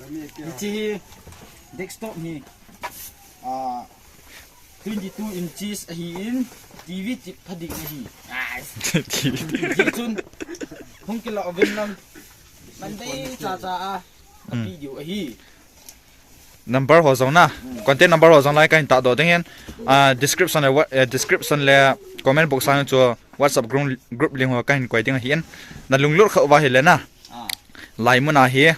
Ichi desktop ni 22 inches ahiin TV chip phadik ahi TV chun hong kila oven lang mandai cha video ahi number ho zong na contact number ho zong lai ka ta do ding hen description le comment box sang cho WhatsApp group link ho ka hin kwai ding hian na lunglur kha wa helena lai muna hi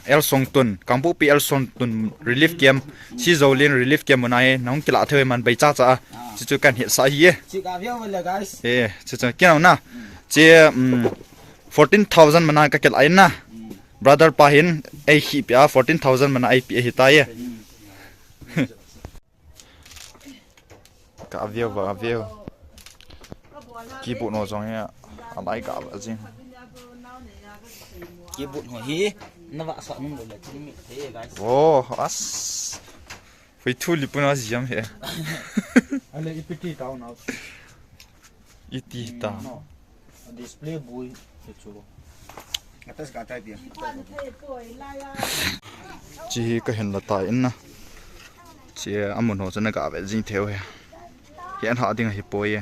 el songtun kampu pi el songtun relief camp si zolin relief camp muna he nong kila thoi man bai cha cha chu kan hi sa hi chi ka view wala guys chu kinau na che 14,000 mana ka kel aina brother pahin ai hi pia 14,000 mana ai pi hi ta ye ka view ki bu no zong ya alai ka azin ki bụt ho hi na wa sa nun le chi mi thế guys oh as phải thu li puna ziam he ale ipiti down out iti ta display bui chu atas ka tai bia chi ka hen la ta in na chi amun ho chana ka ve jing theo he hian ha ding hi poi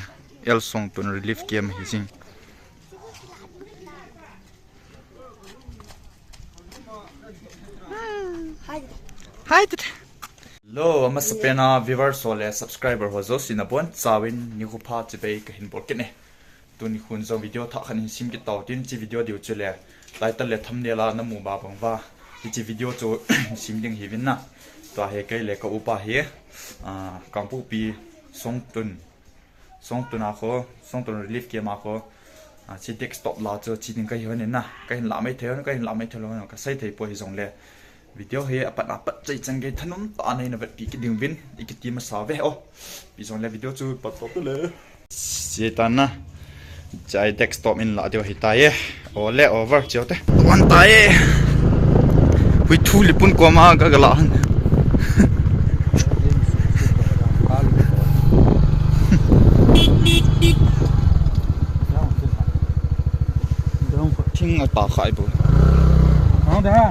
el song tun relief game hi jing Hi. Hello, I'm a sapena viewer sole subscriber ho zo sinabon chawin ni khu pha chi bei ka hin bor ke ne tun khun zo video tha khan sim ki taw tin chi video diu chule title le thumbnail la na mu ba bang wa chi video chu sim ding hi win na to he kai le ka upa he kampu pi songtun a kho songtun relief ke ma kho chi desktop la chu chi ding kai hone na kai la mai thelo ka sai thei po hi zong le video he apat chai change thanum ta nei na vet ki ding win ikiti ma sa ve o bi zong le video chu pat to le si ta na chai desktop in la dio hi ta ye o le over chote wan ta ye hui thu li pun ko ma ga la han thing a ta khai bu không được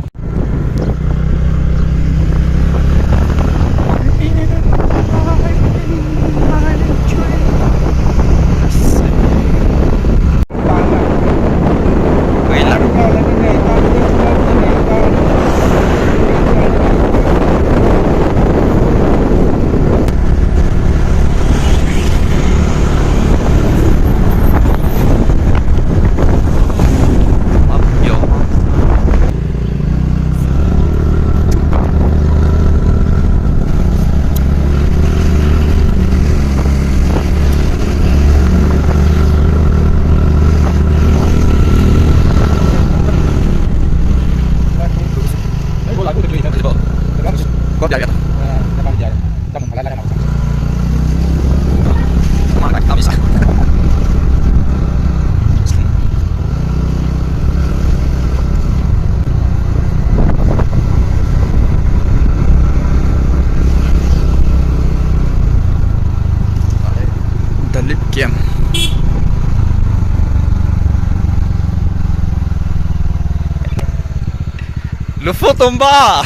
Lufo tomba.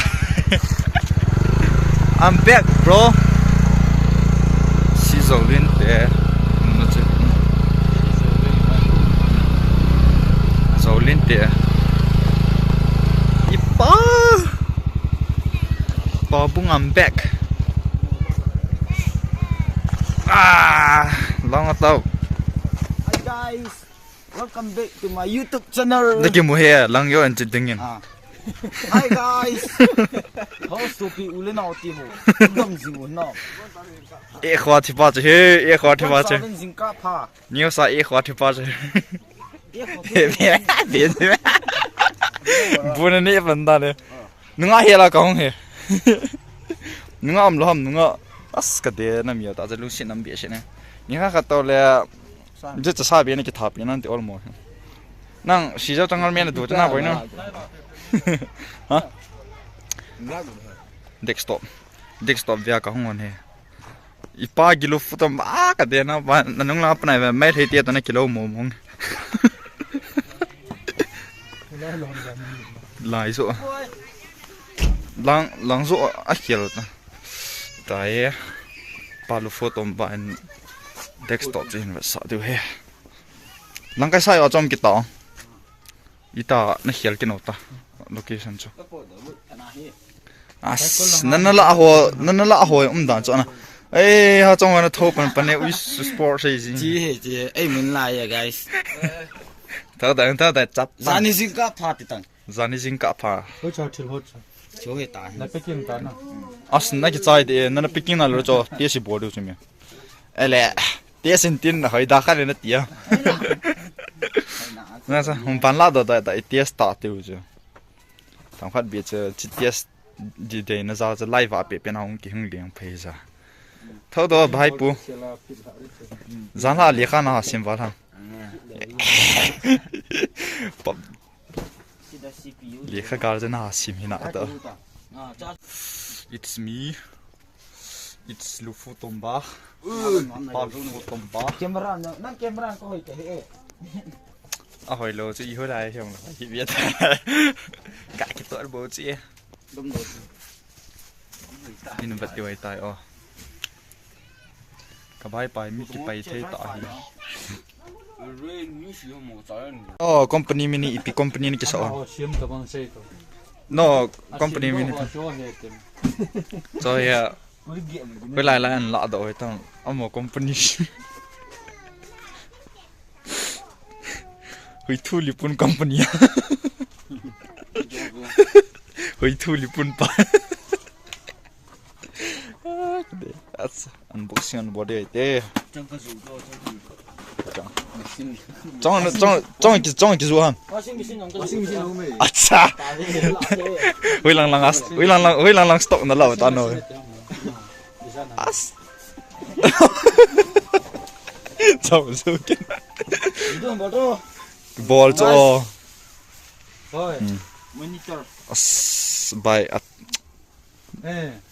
I'm back, bro. Sizolin there. Zolin there. Ipa. Babung, I'm back. Long atau. Hi guys, welcome back to my YouTube channel. Lagi muhe lang yo anjing dingin. Hi guys. How stupid ulen out timo. Dam jingu no. Khwa thi pa che, khwa thi pa che. Jinka pha. Niu sa khwa thi pa che. Bien. Buna ni banda ne. Nunga hela ka hong he. Nunga am lo ham nunga as ka de na mi ta ze lu sin nam bi she ne. Ni ka to le je cha sa bi ne ki tha pi nan te all mo. Nang si ja tangal me na du ta na boi no. Hả? Desktop via cả không he. Ipa kilo photo ma cả đen nó và nó la apa này mấy thấy tiệt nó kilo mồm không. Lại số. lang zo a hial ta tai palu photo ban desktop chin va sa du he lang kai sai achom ki ta ita na hial ki no ta location chu as nanala ho dan chu na ei ha chong na thop pan ne us sport sei ji ei mun la ya guys ta da chap zani sing ka pha ti tang zani jing ka pha hỗ trợ thil hỗ trợ cho he ta na pekin ta na as na ki chai de na picking na lo cho tie si bodu chu me ele tie sin tin na hoi da kha le na tia na sa hum pan la da tie start tu chu tang khat bi che chi tie di de na za za live a pe pe na hung ki hung liang phei za thau do bhai pu zan la li kha na sim wa tha li kha gar na sim hina ta it's me it's Lufu Tomba Lufu Tomba camera na camera ko hoi ke he à hồi lô chứ hồi lại không là chị biết cả cái tuổi bố chị đúng rồi nên vật điều ấy tại cả bài bài mi cái bài thế tại company mini ipi company ni cái sao xiêm ta bằng xe to no company mini rồi với lại là anh lạ đội tao ông một company hui thu lipun company hui thu lipun pa that's unboxing body te trong cái ruộng acha hui lang stock na lao ta no as chau su cái ball cho rồi monitor by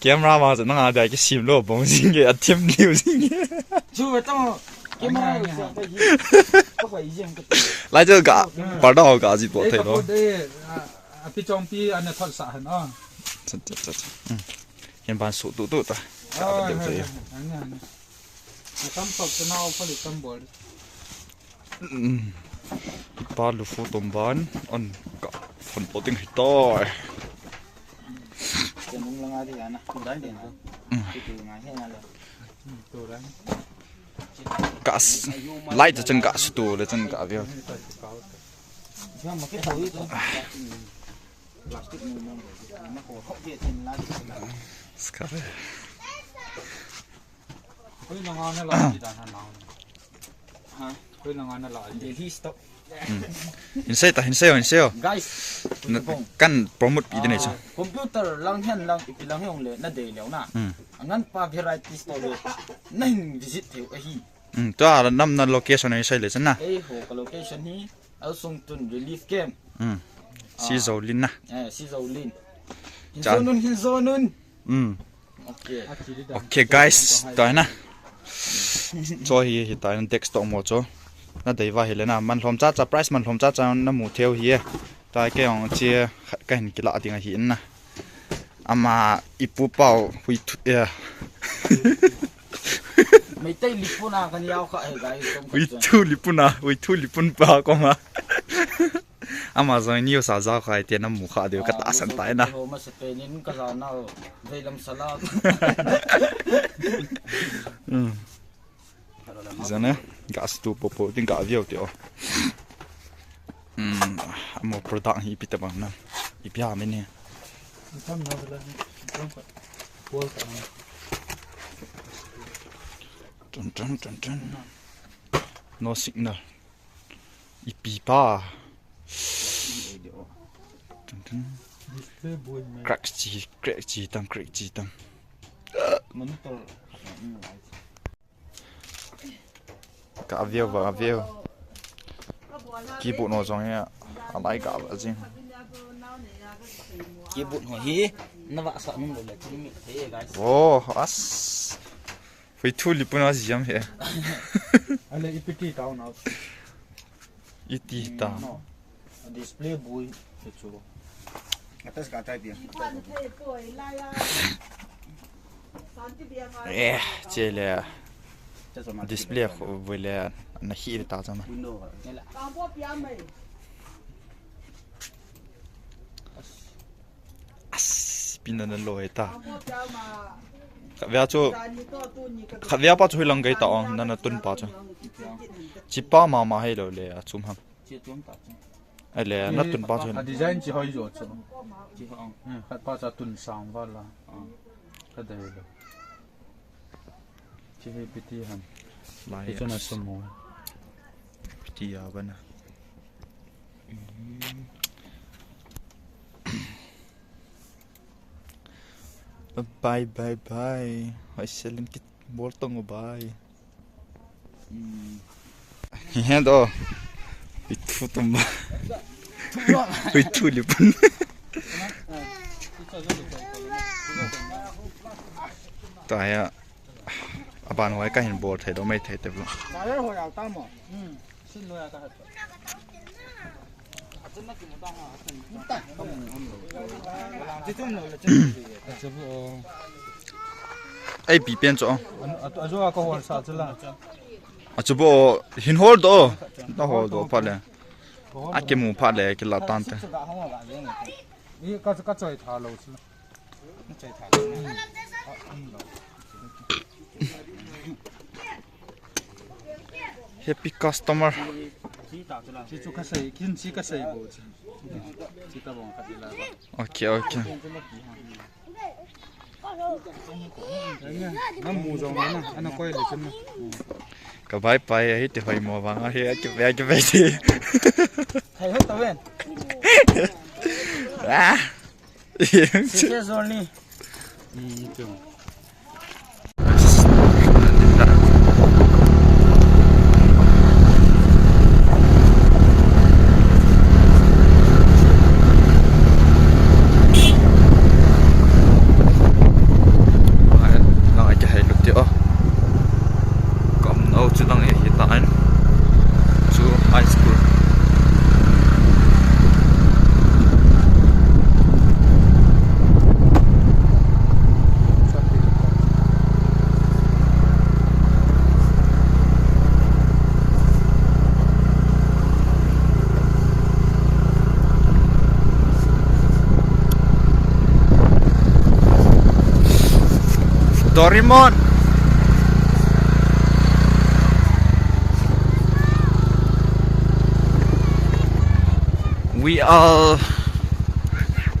camera mà nó ngà đại cái sim lo bông gì cái attempt liu gì chú về tao camera có phải riêng cái lại cho cả bắt đầu cả gì bộ thể đó pi trong pi anh thật sợ hả nó hiện bản số tụ ta cả đều thế tâm phật cho nó phải tâm bol ba lục phu tôm bán ăn cả phần bộ tiếng to cái mông lăng ai thì anh cũng đánh điện không từ ngày hay là từ đấy cả lại cho chân cả số là chân cả việc nhưng mà cái túi plastic nó có hậu địa trên lá scape cái nó ngon nó là gì đó nào hả cái nó ngon nó là để hi stop hình xe guys căn promote ý này chứ computer lang hen lang le na de leo na angan pa variety store nahin visit theo hi to là năm năm location này sai lệ chân na ho ka location hi al sung tun relief camp si dầu linh na si dầu linh hin zonun okay guys tới na cho hi tại nên text tổng một chỗ nó đầy vào hi lên na man hom cha price man hom cha nó mu theo hi tại cái ông chia cái hình cái lạ tiếng hi na ama ipu pau hui mấy tay lipuna kan yao kha he guys hui thu lipun pa ko ma ama zoi niu sa za khai te na mu kha de ka ta san tai na ho ma se pe nin ka za na ve lam sala zana gas tu popo ting ka viu te o mo product hi pi ta bang na i pya me ne tâm nó là không phải bol Dun. No signal. Ipipa. display bol Crack chi tang. monitor Cả view. Keyboard nó giống như lại cả vậy chứ. keyboard ho hi na wa sa nung le chi mi he guys as. Phải thu lipun a gì vậy? anh lấy ipt tao nào Iti ta. display boy chu atas ka tai dia chế là cha so ma display với là nó hi ta cho mà window nela pin nó lôi ta khát vía cho khát vía bao nhiêu lần cái tao nó tuần bao cho chỉ ba mà hay rồi là chum hăng chia tuông ta ai là nó tuần bao nhiêu design chỉ hơi rồi chứ chia ho khát bao giờ tuần sáng vào là khát đây rồi chỉ hơi bị tí hẳn lại cho nó sớm mồi thì bên này bye bye bye hỏi sẽ lên cái bố tông của bye hiện đó bị thu tông ba bị thu liệp tại à bạn hỏi cái hình bố thấy đâu mấy thấy được luôn ba giờ hồi nào ta mà xin lỗi ta hết真的怎么办啊？这种了，这不ai bị biến chỗ rồi có hoàn sao chứ là à chú bộ hình hol đó đó hol đó phải là à cái mũ phải là cái là tan thế ý có chơi thả lâu chứ happy customer chỉ chú cái sấy kinh chỉ cái sấy bộ chứ chỉ ta bằng cái là ok ok nó mù rồi nè anh quay lại chân cái bye bye ấy thì phải mua vàng ấy cái về đi thầy hết tao bên à xe rồi đi được Doraemon we are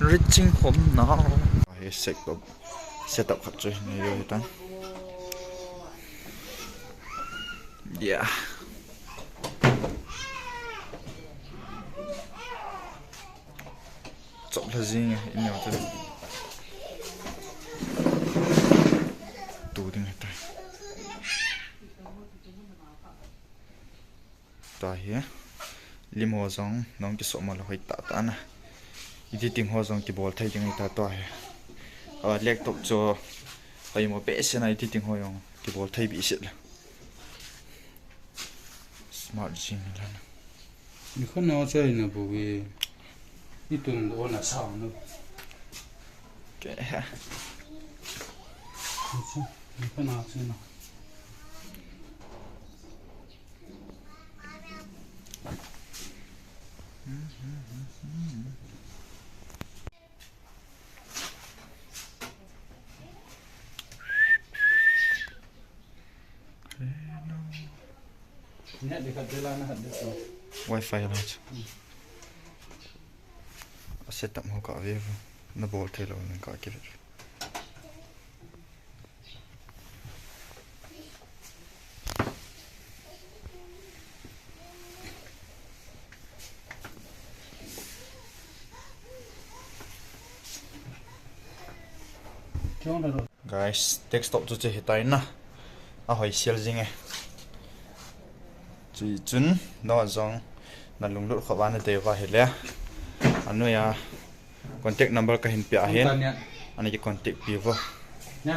reaching home now I set up khắc chơi này rồi ta yeah chọn là gì nhỉ in nhau thôi ta hi lim ho zong nong ki soma la hoi ta na idi ting ho zong ki bol thai jeng ta to hi lek tok cho hoi mo pe se na idi ting ho yong ki bol thai bi se la smart jing la na你看到这呢不会一顿多那少呢 ke 你看到这呢 Nhẹ để cắt lá nó hẳn được rồi. wifi la chu set up ho ka ve na bol thai lo na ka ki guys desktop chu che hitai na a hoi sial jing e chui chun no zong na lunglut khawana te wa hele anu ya contact number ka hin pya hen ani ki contact pi vo Nhá,